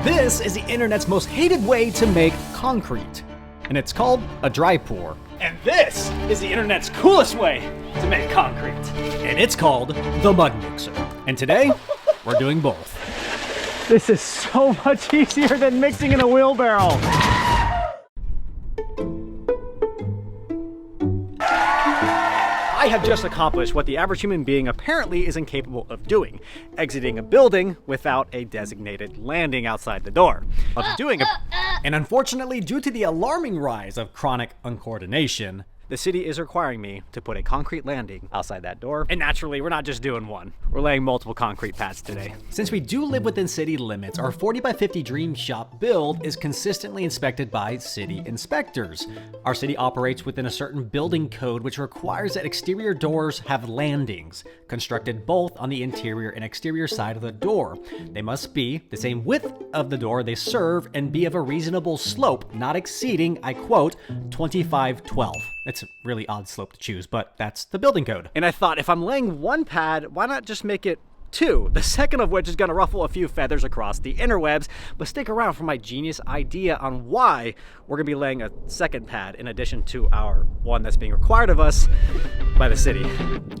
This is the internet's most hated way to make concrete, and it's called a dry pour. And this is the internet's coolest way to make concrete, and it's called the mud mixer. And today, we're doing both. This is so much easier than mixing in a wheelbarrow. I have just accomplished what the average human being apparently is incapable of doing, exiting a building without a designated landing outside the door. And unfortunately, due to the alarming rise of chronic uncoordination, the city is requiring me to put a concrete landing outside that door. And naturally, we're not just doing one. We're laying multiple concrete pads today. Since we do live within city limits, our 40 by 50 Dream Shop build is consistently inspected by city inspectors. Our city operates within a certain building code which requires that exterior doors have landings, constructed both on the interior and exterior side of the door. They must be the same width of the door they serve and be of a reasonable slope, not exceeding, I quote, 2512. It's a really odd slope to choose, but that's the building code. And I thought, if I'm laying one pad, why not just make it two? The second of which is gonna ruffle a few feathers across the interwebs, but stick around for my genius idea on why we're gonna be laying a second pad in addition to our one that's being required of us by the city.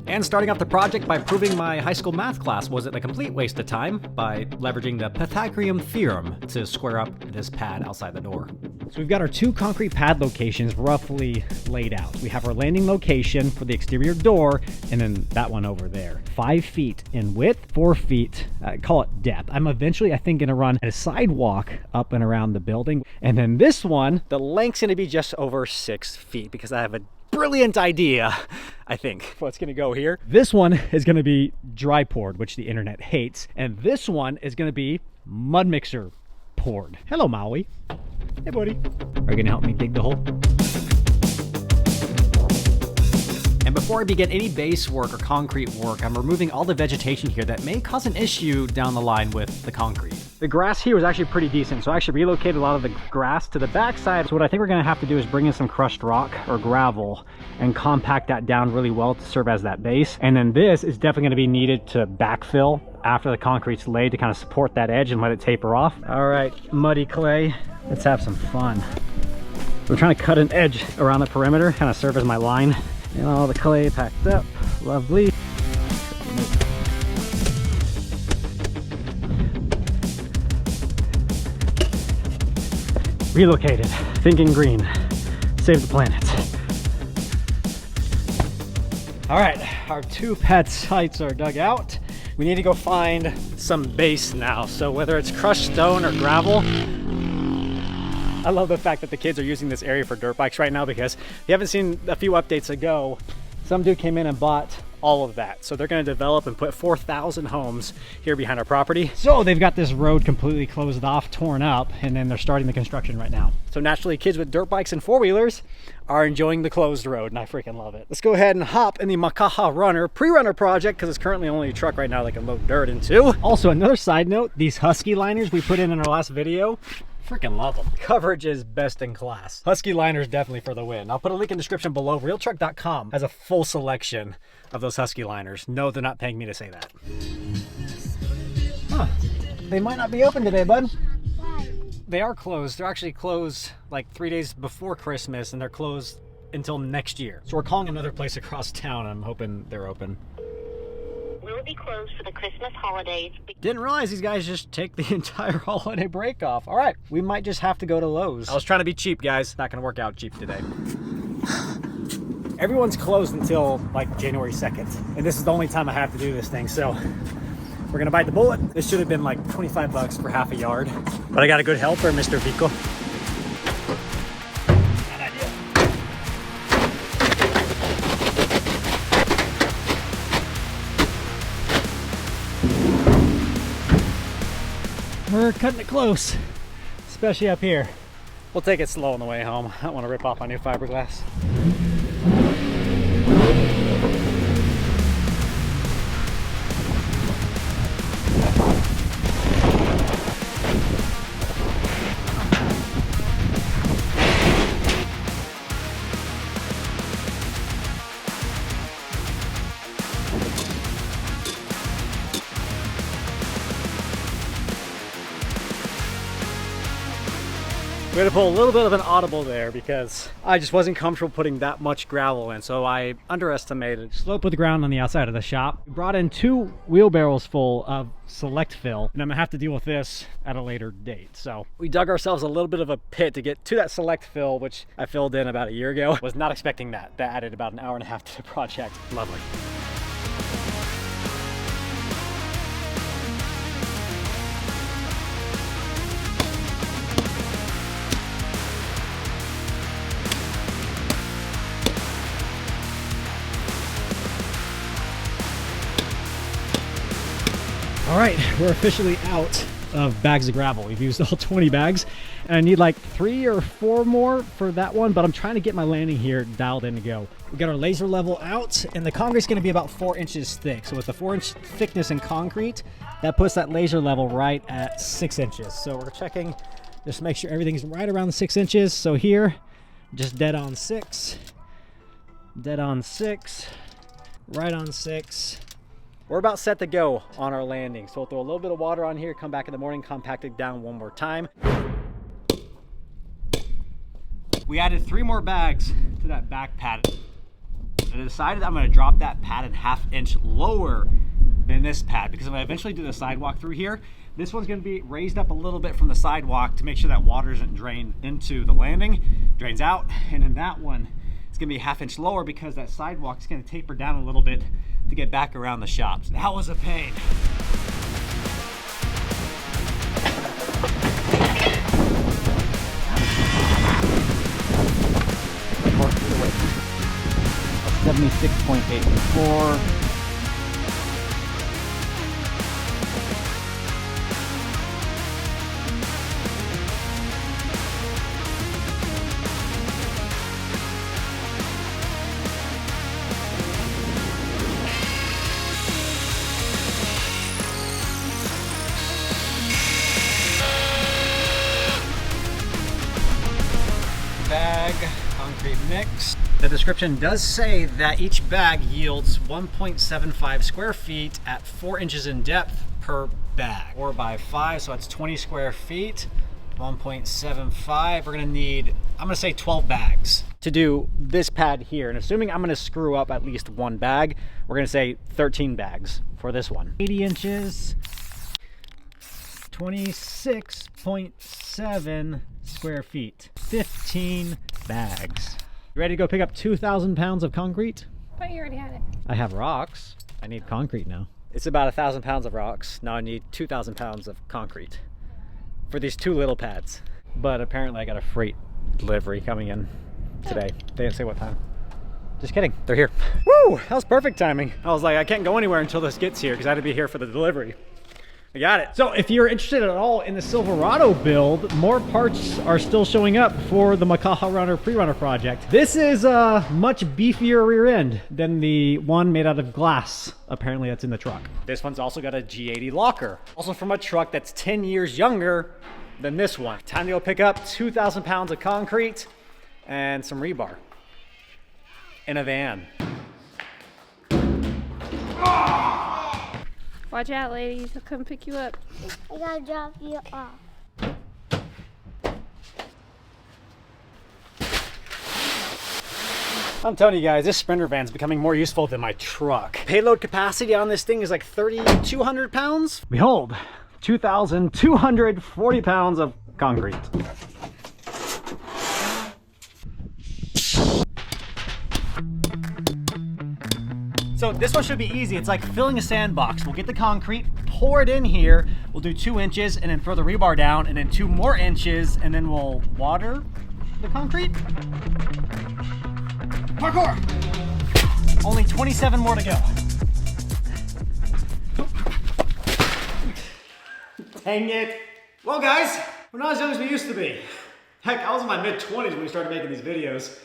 And starting off the project by proving my high school math class wasn't a complete waste of time by leveraging the Pythagorean theorem to square up this pad outside the door. So we've got our two concrete pad locations roughly laid out. We have our landing location for the exterior door, and then that one over there. 5 feet in width, 4 feet, call it depth. I'm eventually, I think, gonna run a sidewalk up and around the building. And then this one, the length's gonna be just over 6 feet because I have a brilliant idea, I think. What's gonna go here? This one is gonna be dry poured, which the internet hates. And this one is gonna be mud mixer poured. Hello, Maui. Hey, buddy. Are you gonna help me dig the hole? And before I begin any base work or concrete work, I'm removing all the vegetation here that may cause an issue down the line with the concrete. The grass here was actually pretty decent, so I actually relocated a lot of the grass to the backside. So what I think we're gonna have to do is bring in some crushed rock or gravel and compact that down really well to serve as that base. And then this is definitely gonna be needed to backfill after the concrete's laid to kind of support that edge and let it taper off. All right, muddy clay, let's have some fun. We're trying to cut an edge around the perimeter, kind of serve as my line. And all the clay packed up, lovely. Relocated, thinking green, save the planet. All right, our two pad sites are dug out. We need to go find some base now. So whether it's crushed stone or gravel, I love the fact that the kids are using this area for dirt bikes right now, because if you haven't seen a few updates ago, some dude came in and bought all of that. So they're gonna develop and put 4,000 homes here behind our property. So they've got this road completely closed off, torn up, and then they're starting the construction right now. So naturally, kids with dirt bikes and four-wheelers are enjoying the closed road, and I freaking love it. Let's go ahead and hop in the Makaha Runner pre-runner project, because it's currently only a truck right now that can load dirt into. Also, another side note, these Husky liners we put in our last video, freaking love them. Coverage is best in class. Husky liners definitely for the win. I'll put a link in the description below. Realtruck.com has a full selection of those Husky liners. No, they're not paying me to say that. Huh. They might not be open today, bud. Why? They are closed. They're actually closed like 3 days before Christmas, and they're closed until next year. So we're calling another place across town. I'm hoping they're open. We will be closed for the Christmas holidays. Didn't realize these guys just take the entire holiday break off. All right, we might just have to go to Lowe's. I was trying to be cheap, guys. Not gonna work out cheap today. Everyone's closed until like January 2nd. And this is the only time I have to do this thing, so we're gonna bite the bullet. This should have been like 25 bucks for half a yard. But I got a good helper, Mr. Vico. We're cutting it close, especially up here. We'll take it slow on the way home. I don't want to rip off my new fiberglass. We had to pull a little bit of an audible there because I just wasn't comfortable putting that much gravel in, so I underestimated. Slope of the ground on the outside of the shop. We brought in 2 wheelbarrows full of select fill, and I'm gonna have to deal with this at a later date. So we dug ourselves a little bit of a pit to get to that select fill, which I filled in about a year ago. Was not expecting that. That added about an hour and a half to the project. Lovely. all right, we're officially out of bags of gravel. We've used all 20 bags, and I need like 3 or 4 more for that one, but I'm trying to get my landing here dialed in to go. We got our laser level out, and the concrete's gonna be about 4 inches thick. So with the 4-inch thickness in concrete, that puts that laser level right at 6 inches. So we're checking just to make sure everything's right around the 6 inches. So here, just dead on 6, dead on 6, right on 6. We're about set to go on our landing. So we'll throw a little bit of water on here, come back in the morning, compact it down one more time. We added 3 more bags to that back pad. I decided I'm gonna drop that pad a 1/2 inch lower than this pad because when I eventually do the sidewalk through here, this one's gonna be raised up a little bit from the sidewalk to make sure that water doesn't drain into the landing, drains out. And then that one, it's gonna be a 1/2 inch lower because that sidewalk is gonna taper down a little bit to get back around the shops. That was a pain. That's 76.84. Bag, concrete mix. The description does say that each bag yields 1.75 square feet at 4 inches in depth per bag. 4 by 5, so that's 20 square feet. 1.75, we're gonna need, I'm gonna say 12 bags to do this pad here. And assuming I'm gonna screw up at least 1 bag, we're gonna say 13 bags for this one. 80 inches, 26.7 square feet, 15 bags. You ready to go pick up 2,000 pounds of concrete? But you already had it. I have rocks. I need concrete now. It's about 1,000 pounds of rocks. Now I need 2,000 pounds of concrete for these 2 little pads. But apparently I got a freight delivery coming in today. They didn't say what time. Just kidding, they're here. Woo, that was perfect timing. I was like, I can't go anywhere until this gets here because I had to be here for the delivery. I got it. So if you're interested at all in the Silverado build, more parts are still showing up for the Mahalo Runner pre-runner project. This is a much beefier rear end than the one made out of glass, apparently, that's in the truck. This one's also got a G80 locker. Also from a truck that's 10 years younger than this one. Time to go pick up 2,000 pounds of concrete and some rebar in a van. Watch out, ladies. I'll come pick you up. I gotta drop you off. I'm telling you guys, this Sprinter van is becoming more useful than my truck. Payload capacity on this thing is like 3,200 pounds. Behold, 2,240 pounds of concrete. So this one should be easy. It's like filling a sandbox. We'll get the concrete, pour it in here. We'll do 2 inches and then throw the rebar down and then 2 more inches and then we'll water the concrete. Parkour! Only 27 more to go. Dang it. Well guys, we're not as young as we used to be. Heck, I was in my mid-20s when we started making these videos.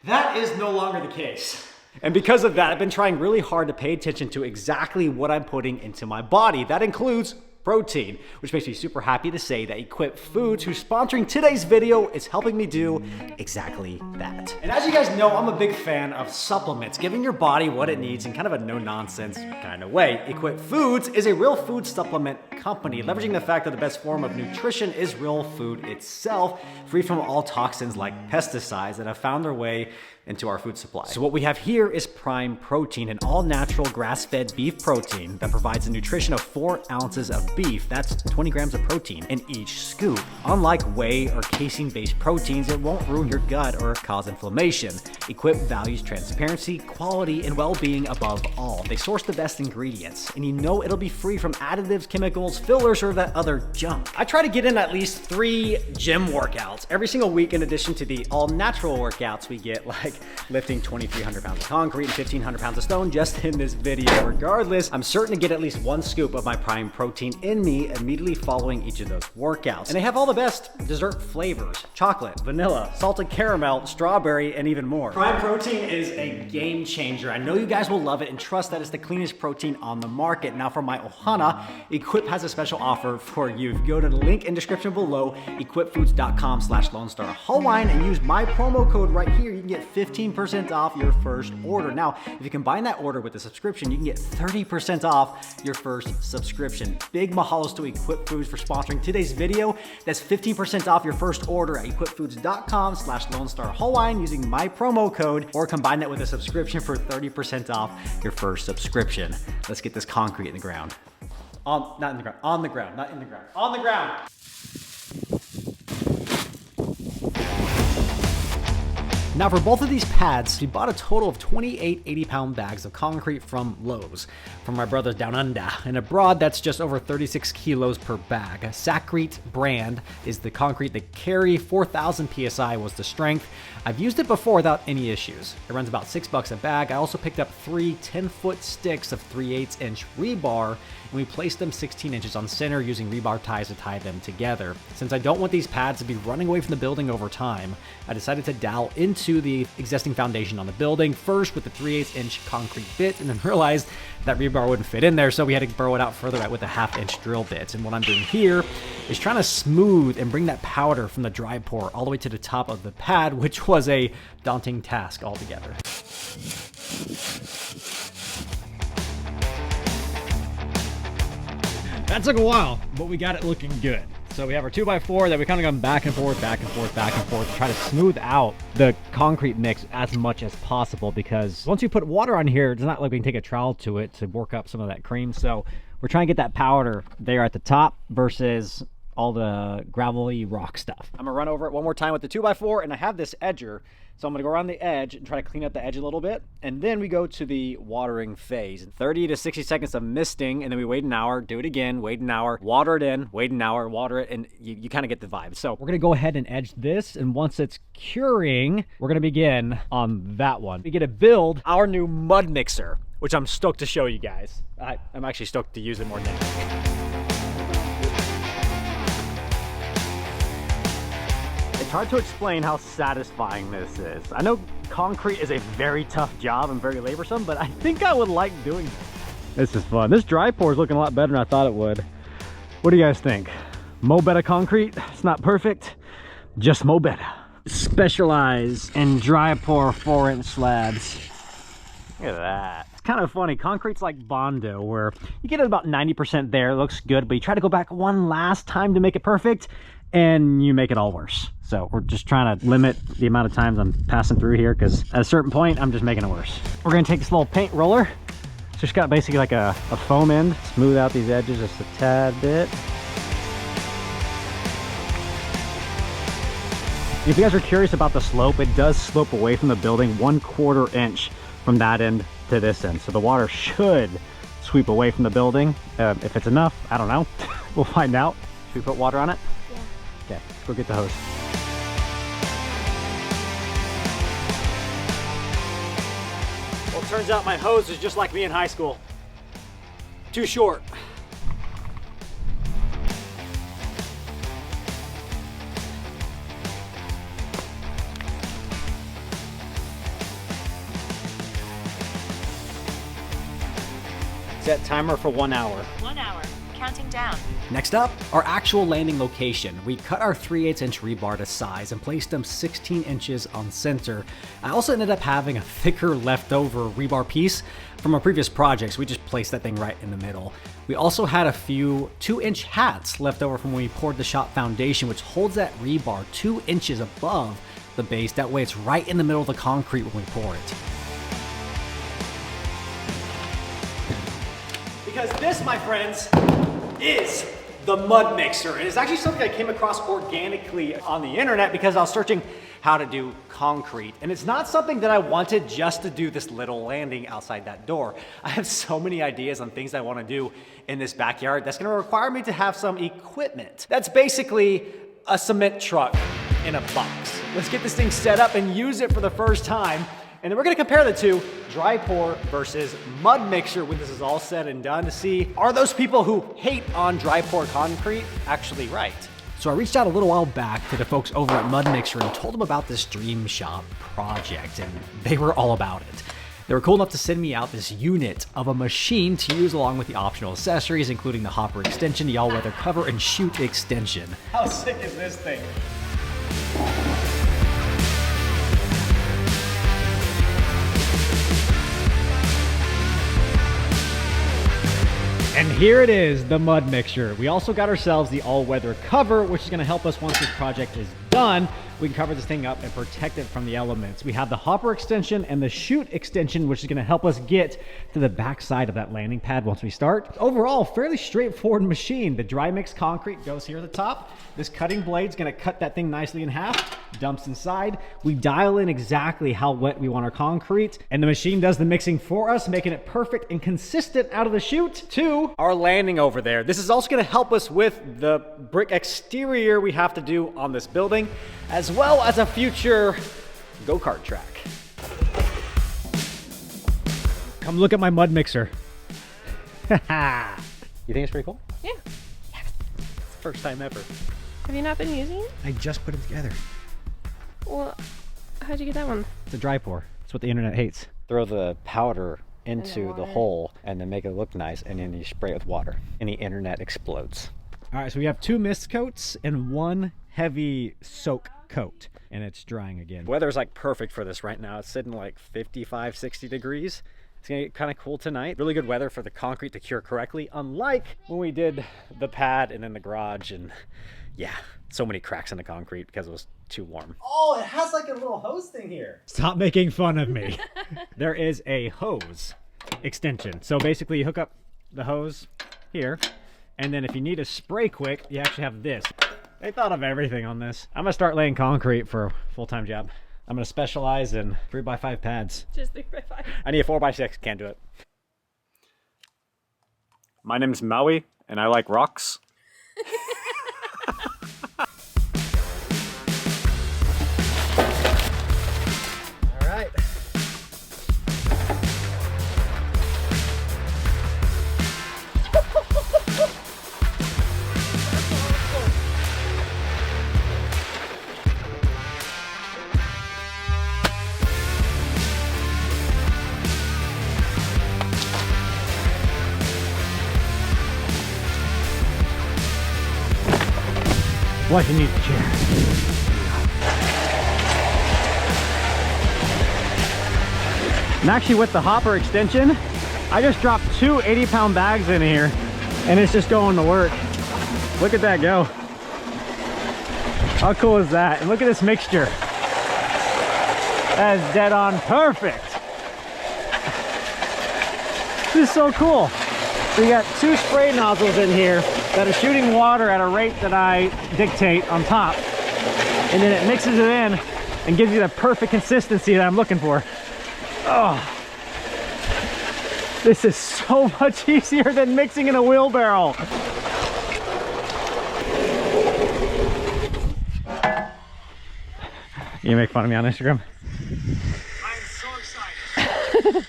That is no longer the case. And because of that, I've been trying really hard to pay attention to exactly what I'm putting into my body. That includes protein, which makes me super happy to say that Equip Foods, who's sponsoring today's video, is helping me do exactly that. And as you guys know, I'm a big fan of supplements, giving your body what it needs in kind of a no-nonsense kind of way. Equip Foods is a real food supplement company, leveraging the fact that the best form of nutrition is real food itself, free from all toxins like pesticides that have found their way into our food supply. So what we have here is Prime Protein, an all-natural grass-fed beef protein that provides a nutrition of 4 ounces of beef. That's 20 grams of protein in each scoop. Unlike whey or casein-based proteins, it won't ruin your gut or cause inflammation. Equip values transparency, quality, and well-being above all. They source the best ingredients, and you know it'll be free from additives, chemicals, fillers, or that other junk. I try to get in at least 3 gym workouts every single week, in addition to the all-natural workouts we get, like lifting 2,300 pounds of concrete and 1,500 pounds of stone just in this video. Regardless, I'm certain to get at least 1 scoop of my Prime Protein in me immediately following each of those workouts. And they have all the best dessert flavors: chocolate, vanilla, salted caramel, strawberry, and even more. Prime Protein is a game changer. I know you guys will love it and trust that it's the cleanest protein on the market. Now for my Ohana, Equip has a special offer for you. If you go to the link in description below, equipfoods.com/LoneStar Hawaiian, and use my promo code right here, you can get 15% off your first order. Now, if you combine that order with the subscription, you can get 30% off your first subscription. Big mahalos to Equip Foods for sponsoring today's video. That's 15% off your first order at equipfoods.com/LoneStar Hawaiian using my promo code, or combine that with a subscription for 30% off your first subscription. Let's get this concrete in the ground. Not in the ground. On the ground, not in the ground. On the ground. Now for both of these pads, we bought a total of 28 80-pound bags of concrete from Lowe's, from my brothers down under. And abroad, that's just over 36 kilos per bag. Sacrete brand is the concrete they carry. 4,000 PSI was the strength. I've used it before without any issues. It runs about $6 a bag. I also picked up 3 10-foot sticks of 3/8 inch rebar, and we placed them 16 inches on center using rebar ties to tie them together. Since I don't want these pads to be running away from the building over time, I decided to dowel into the existing foundation on the building, first with the 3/8 inch concrete bit, and then realized that rebar wouldn't fit in there, so we had to burrow it out further with a 1/2 inch drill bit. And what I'm doing here is trying to smooth and bring that powder from the dry pour all the way to the top of the pad, which was a daunting task altogether. That took a while, but we got it looking good. So we have our 2x4 that we kind of gone back and forth, back and forth, back and forth to try to smooth out the concrete mix as much as possible, because once you put water on here, it's not like we can take a trowel to it to work up some of that cream. So we're trying to get that powder there at the top versus all the gravelly rock stuff. I'm gonna run over it one more time with the 2x4, and I have this edger, so I'm gonna go around the edge and try to clean up the edge a little bit, and then we go to the watering phase. 30 to 60 seconds of misting, and then we wait an hour, do it again, wait an hour, water it in, wait an hour, water it, and you kind of get the vibe. So we're gonna go ahead and edge this, and once it's curing, we're gonna begin on that one. We get to build our new mud mixer, which I'm stoked to show you guys. I'm actually stoked to use it more than anything. It's hard to explain how satisfying this is. I know concrete is a very tough job and very laborsome, but I think I would like doing this. This is fun. This dry pour is looking a lot better than I thought it would. What do you guys think? Mo better concrete? It's not perfect, just mo better. Specialize in dry pour 4-inch slabs. Look at that. It's kind of funny. Concrete's like Bondo, where you get it about 90% there, it looks good, but you try to go back one last time to make it perfect, and you make it all worse. So we're just trying to limit the amount of times I'm passing through here, because at a certain point, I'm just making it worse. We're gonna take this little paint roller. It's just got basically like a foam end. Smooth out these edges just a tad bit. If you guys are curious about the slope, it does slope away from the building 1/4 inch from that end to this end. So the water should sweep away from the building. If it's enough, I don't know. We'll find out. Should we put water on it? Yeah. Okay, let's go get the hose. Well, it turns out my hose is just like me in high school. Too short. Set timer for 1 hour. 1 hour. counting down. Next up, our actual landing location. We cut our 3/8 inch rebar to size and placed them 16 inches on center. I also ended up having a thicker leftover rebar piece from our previous projects. We just placed that thing right in the middle. We also had a few 2-inch hats left over from when we poured the shop foundation, which holds that rebar 2 inches above the base. That way it's right in the middle of the concrete when we pour it. Because this, my friends, is the mud mixer. And it's actually something I came across organically on the internet because I was searching how to do concrete. And it's not something that I wanted just to do this little landing outside that door. I have so many ideas on things I want to do in this backyard that's going to require me to have some equipment. That's basically a cement truck in a box. Let's get this thing set up and use it for the first time. And then we're gonna compare the two, dry pour versus mud mixer, when this is all said and done, to see, are those people who hate on dry pour concrete actually right? So I reached out a little while back to the folks over at Mud Mixer and told them about this Dream Shop project, and they were all about it. They were cool enough to send me out this unit of a machine to use along with the optional accessories, including the hopper extension, the all-weather cover, and chute extension. How sick is this thing? And here it is, the mud mixture. We also got ourselves the all-weather cover, which is gonna help us once this project is done. We can cover this thing up and protect it from the elements. We have the hopper extension and the chute extension, which is gonna help us get to the back side of that landing pad once we start. Overall, fairly straightforward machine. The dry mix concrete goes here at the top. This cutting blade's gonna cut that thing nicely in half, dumps inside. We dial in exactly how wet we want our concrete, and the machine does the mixing for us, making it perfect and consistent out of the chute to our landing over there. This is also gonna help us with the brick exterior we have to do on this building, as well as a future go-kart track. come look at my mud mixer. You think it's pretty cool? Yeah. It's the first time ever. Have you not been using it? I just put it together. Well, how'd you get that one? It's a dry pour. It's what the internet hates. Throw the powder into the water. hole and then make it look nice, and then you spray it with water and the internet explodes. All right, so we have 2 mist coats and 1 heavy soak coat, and it's drying again. Weather's like perfect for this right now. It's sitting like 55, 60 degrees. It's gonna get kind of cool tonight. Really good weather for the concrete to cure correctly, unlike when we did the pad and then the garage, and yeah, so many cracks in the concrete because it was too warm. Oh, it has like a little hose thing here. Stop making fun of me. There is a hose extension. So basically you hook up the hose here, and then if you need a spray quick, you actually have this. They thought of everything on this. I'm gonna start laying concrete for a full-time job. I'm gonna specialize in 3x5 pads. Just 3x5. I need a 4x6, can't do it. My name's Maui, and I like rocks. All right. What, you need a chair? And actually with the hopper extension, I just dropped 2 80-pound bags in here and it's just going to work. Look at that go. How cool is that? And look at this mixture. That is dead on perfect. This is so cool. So you got 2 spray nozzles in here that are shooting water at a rate that I dictate on top. And then it mixes it in and gives you the perfect consistency that I'm looking for. Oh, this is so much easier than mixing in a wheelbarrow. You make fun of me on Instagram? I'm so excited.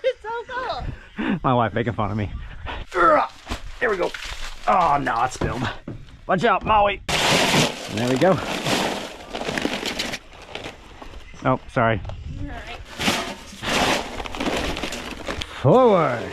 It's so cool. My wife making fun of me. Here we go. Oh, no, it's spilled. Watch out, Maui. And there we go. Oh, sorry. All right. Forward.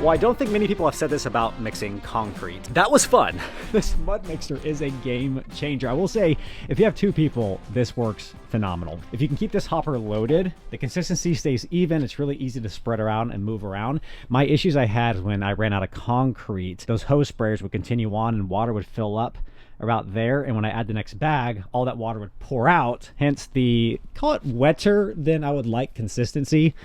Well, I don't think many people have said this about mixing concrete. That was fun. This mud mixer is a game changer. I will say, if you have 2 people, this works phenomenal. If you can keep this hopper loaded, the consistency stays even. It's really easy to spread around and move around. My issues I had when I ran out of concrete, those hose sprayers would continue on and water would fill up about there, and when I add the next bag, all that water would pour out, hence the, call it wetter than I would like consistency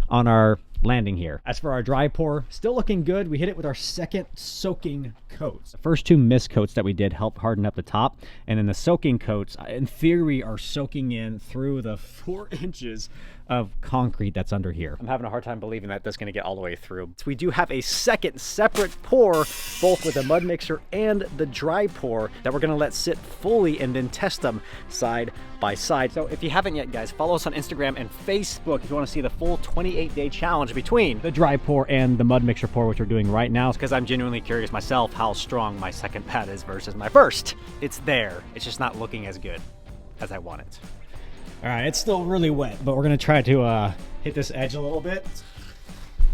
on our landing here. As for our dry pour, still looking good. We hit it with our second soaking coats. The first 2 mist coats that we did helped harden up the top, and then the soaking coats, in theory, are soaking in through the 4 inches of concrete that's under here. I'm having a hard time believing that that's going to get all the way through. So we do have a second separate pour, both with the mud mixer and the dry pour, that we're going to let sit fully and then test them side by side. So if you haven't yet, guys, follow us on Instagram and Facebook if you want to see the full 28-day challenge between The dry pour and the mud mixer pour, which we're doing right now. because I'm genuinely curious myself how strong my second pad is versus my first. It's there. It's just not looking as good as I want it. All right, it's still really wet, but we're gonna try to hit this edge a little bit.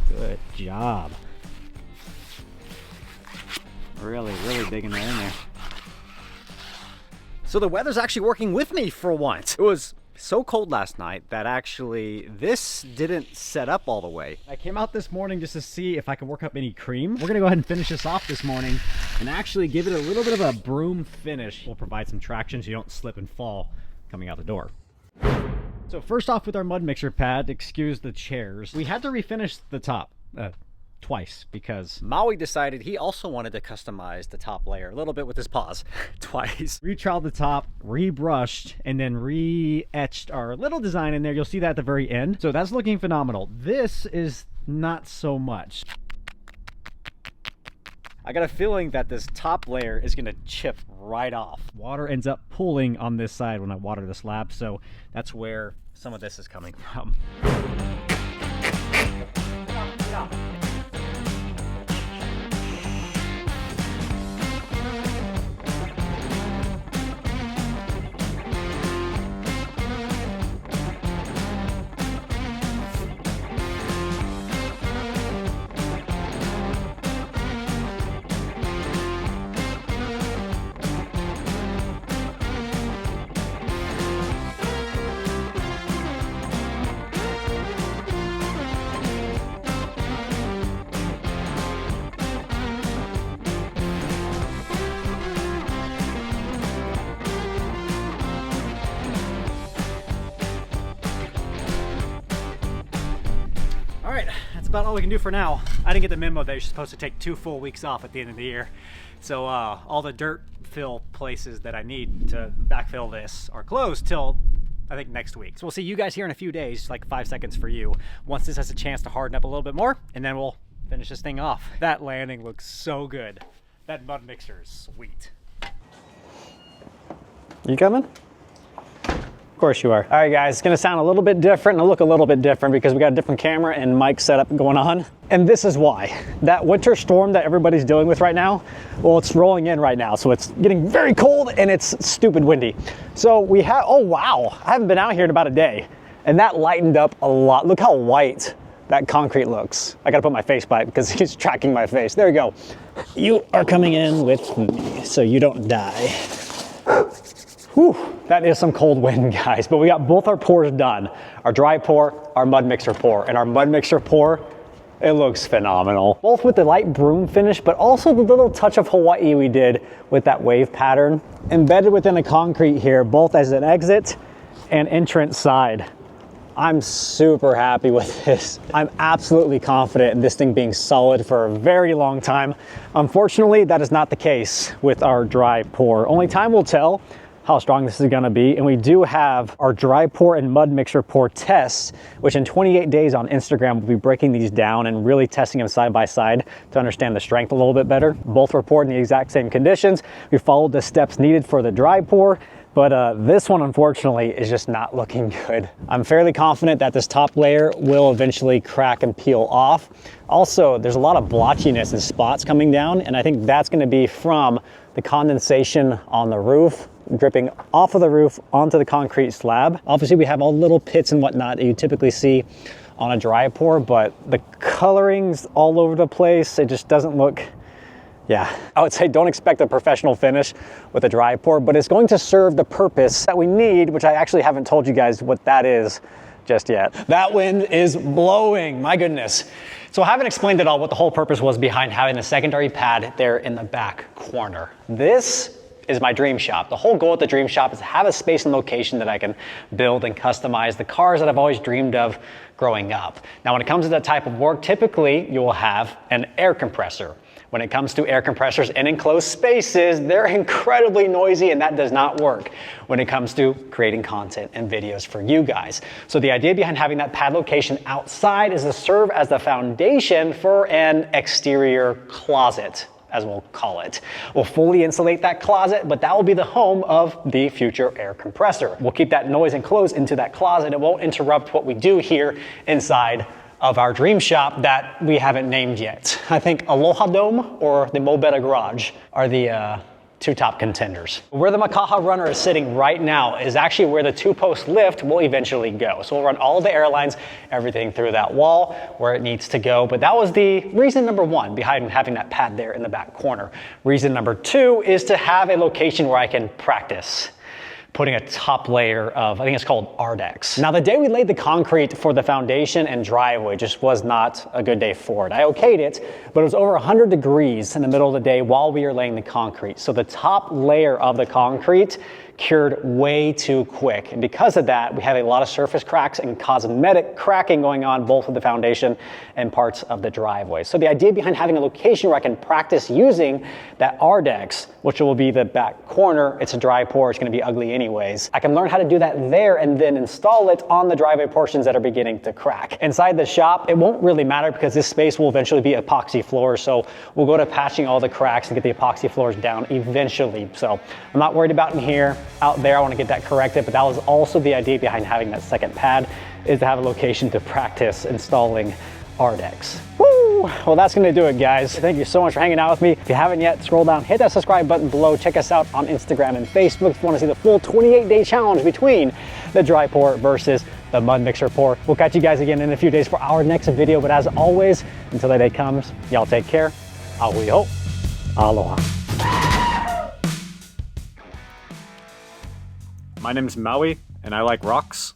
Good job. Really digging right in there. So the weather's actually working with me for once. It was so cold last night that actually this didn't set up all the way. I came out this morning just to see if I could work up any cream. We're gonna go ahead and finish this off this morning and actually give it a little bit of a broom finish. We'll provide some traction so you don't slip and fall coming out the door. So first off with our mud mixer pad, excuse the chairs, we had to refinish the top twice because Maui decided he also wanted to customize the top layer a little bit with his paws twice. retroweled the top, rebrushed, and then re-etched our little design in there. You'll see that at the very end. So that's looking phenomenal. This is not so much. I got a feeling that this top layer is gonna chip right off. Water ends up pooling on this side when I water the slab, so That's where some of this is coming from. That's about all we can do for now. I didn't get the memo that you're supposed to take 2 full weeks off at the end of the year. So all the dirt fill places that I need to backfill this are closed till I think next week. So we'll see you guys here in a few days, like 5 seconds for you, once this has a chance to harden up a little bit more, and then we'll finish this thing off. That landing looks so good. That mud mixer is sweet. You coming? Of course you are. All right, guys, it's gonna sound a little bit different and look a little bit different because we got a different camera and mic setup going on. And this is why. That winter storm that everybody's dealing with right now, well, it's rolling in right now. So it's getting very cold and it's stupid windy. So we have, oh wow, I haven't been out here in about a day. And that lightened up a lot. Look how white that concrete looks. I gotta put my face by it because he's tracking my face. There we go. You are coming in with me so you don't die. Whew, that is some cold wind, guys, but we got both our pours done. Our dry pour, our mud mixer pour. And our mud mixer pour, it looks phenomenal. Both with the light broom finish, but also the little touch of Hawaii we did with that wave pattern. Embedded within the concrete here, both as an exit and entrance side. I'm super happy with this. I'm absolutely confident in this thing being solid for a very long time. Unfortunately, that is not the case with our dry pour. Only time will tell how strong this is gonna be. And we do have our dry pour and mud mixer pour tests, which in 28 days on Instagram, we'll be breaking these down and really testing them side by side to understand the strength a little bit better. Both were poured in the exact same conditions. We followed the steps needed for the dry pour, but this one, unfortunately, is just not looking good. I'm fairly confident that this top layer will eventually crack and peel off. Also, there's a lot of blotchiness and spots coming down, and I think that's gonna be from the condensation on the roof, dripping off of the roof onto the concrete slab. Obviously, we have all the little pits and whatnot that you typically see on a dry pour, but the coloring's all over the place. It just doesn't look, yeah. I would say don't expect a professional finish with a dry pour, but it's going to serve the purpose that we need, which I actually haven't told you guys what that is just yet. That wind is blowing, my goodness. So I haven't explained at all what the whole purpose was behind having a secondary pad there in the back corner. This is my dream shop. The whole goal at the dream shop is to have a space and location that I can build and customize the cars that I've always dreamed of growing up. Now, when it comes to that type of work, typically you will have an air compressor. When it comes to air compressors in enclosed spaces, they're incredibly noisy, and that does not work when it comes to creating content and videos for you guys. So the idea behind having that pad location outside is to serve as the foundation for an exterior closet, as we'll call it. We'll fully insulate that closet, but that will be the home of the future air compressor. We'll keep that noise enclosed into that closet. It won't interrupt what we do here inside of our dream shop that we haven't named yet. I think Aloha Dome or the Mobetta Garage are the two top contenders. Where the Makaha runner is sitting right now is actually where the 2-post lift will eventually go. So we'll run all of the airlines, everything through that wall where it needs to go. But that was the reason number one behind having that pad there in the back corner. Reason number two is to have a location where I can practice putting a top layer of, I think it's called Ardex. Now, the day we laid the concrete for the foundation and driveway just was not a good day for it. I okayed it, but it was over 100 degrees in the middle of the day while we were laying the concrete. So the top layer of the concrete cured way too quick. And because of that, we have a lot of surface cracks and cosmetic cracking going on both with the foundation and parts of the driveway. So the idea behind having a location where I can practice using that Ardex, which will be the back corner, it's a dry pour, it's gonna be ugly anyways. I can learn how to do that there and then install it on the driveway portions that are beginning to crack. Inside the shop, it won't really matter because this space will eventually be epoxy floors. So we'll go to patching all the cracks and get the epoxy floors down eventually. So I'm not worried about in here. Out there, I want to get that corrected, but that was also the idea behind having that second pad, is to have a location to practice installing Ardex. Woo! Well, that's going to do it, guys. Thank you so much for hanging out with me. If you haven't yet, scroll down, hit that subscribe button below. Check us out on Instagram and Facebook if you want to see the full 28-day challenge between the dry pour versus the mud mixer pour. We'll catch you guys again in a few days for our next video, but as always, until that day comes, y'all take care. Ahui ho. Aloha. My name's Maui, and I like rocks.